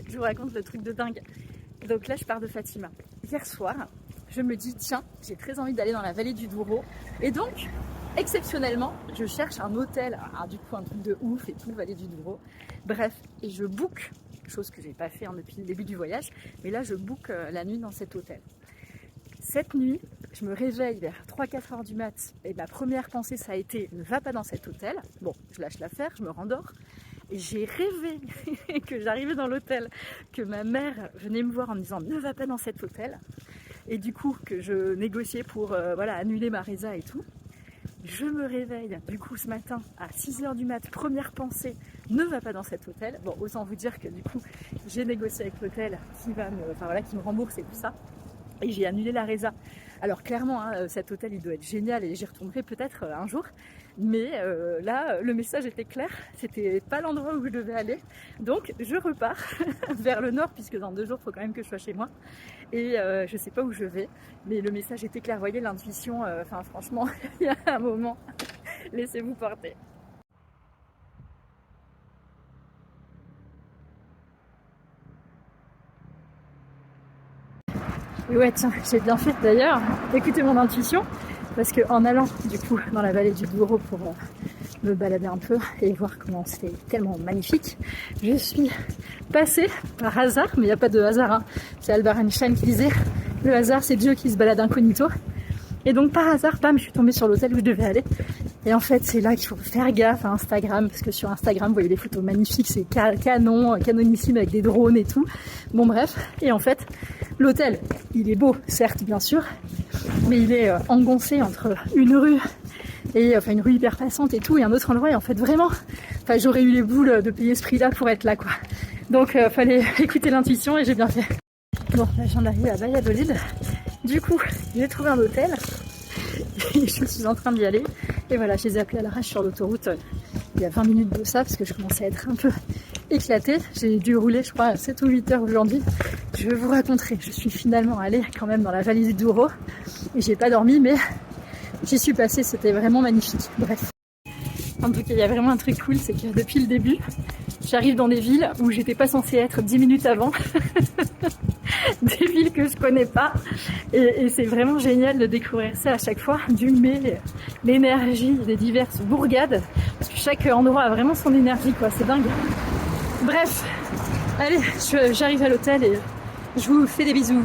je vous raconte le truc de dingue. Donc là, je pars de Fatima. Hier soir, je me dis, tiens, j'ai très envie d'aller dans la vallée du Douro. Et donc, exceptionnellement, je cherche un hôtel. Alors, du coup, un truc de ouf et tout, vallée du Douro. Bref, et je book, chose que j'ai pas fait depuis le début du voyage. Mais là, je book la nuit dans cet hôtel. Cette nuit, je me réveille vers 3-4 heures du mat et ma première pensée ça a été ne va pas dans cet hôtel. Bon, je lâche l'affaire, je me rendors. Et j'ai rêvé que j'arrivais dans l'hôtel, que ma mère venait me voir en me disant ne va pas dans cet hôtel. Et du coup que je négociais pour annuler ma résa et tout. Je me réveille du coup ce matin à 6 heures du mat, première pensée, ne va pas dans cet hôtel. Bon, autant vous dire que du coup j'ai négocié avec l'hôtel qui me rembourse et tout ça. Et j'ai annulé la résa. Alors clairement, cet hôtel il doit être génial et j'y retournerai peut-être un jour. Mais là, le message était clair, c'était pas l'endroit où je devais aller. Donc je repars vers le nord puisque dans 2 jours, il faut quand même que je sois chez moi. Et je sais pas où je vais, mais le message était clair. Vous voyez l'intuition, franchement, il y a un moment, laissez-vous porter. Et ouais, tiens, j'ai bien fait d'ailleurs d'écouter mon intuition, parce qu'en allant du coup dans la vallée du Douro pour me balader un peu et voir comment c'est tellement magnifique, je suis passée par hasard, mais il n'y a pas de hasard, hein. C'est Albert Einstein qui disait le hasard c'est Dieu qui se balade incognito. Et donc par hasard, bam, je suis tombée sur l'hôtel où je devais aller. Et en fait, c'est là qu'il faut faire gaffe à Instagram, parce que sur Instagram, vous voyez des photos magnifiques, c'est canonissime avec des drones et tout. Bon bref, et en fait, l'hôtel, il est beau, certes, bien sûr, mais il est engoncé entre une rue et une rue hyper passante et tout, et un autre endroit. Et en fait, vraiment, j'aurais eu les boules de payer ce prix-là pour être là, quoi. Donc, fallait écouter l'intuition et j'ai bien fait. Bon, là, je viens d'arriver à Valladolid. Du coup, j'ai trouvé un hôtel et je suis en train d'y aller. Et voilà, je les ai appelés à l'arrache sur l'autoroute il y a 20 minutes de ça parce que je commençais à être un peu éclatée. J'ai dû rouler, je crois, 7 ou 8 heures aujourd'hui. Je vous raconterai. Je suis finalement allée quand même dans la vallée du Douro et j'ai pas dormi, mais j'y suis passée. C'était vraiment magnifique. Bref. En tout cas, il y a vraiment un truc cool, c'est que depuis le début, j'arrive dans des villes où j'étais pas censée être 10 minutes avant. Des villes que je connais pas. Et c'est vraiment génial de découvrir ça à chaque fois, d'humer l'énergie des diverses bourgades. Parce que chaque endroit a vraiment son énergie, quoi. C'est dingue. Bref, allez, j'arrive à l'hôtel et je vous fais des bisous.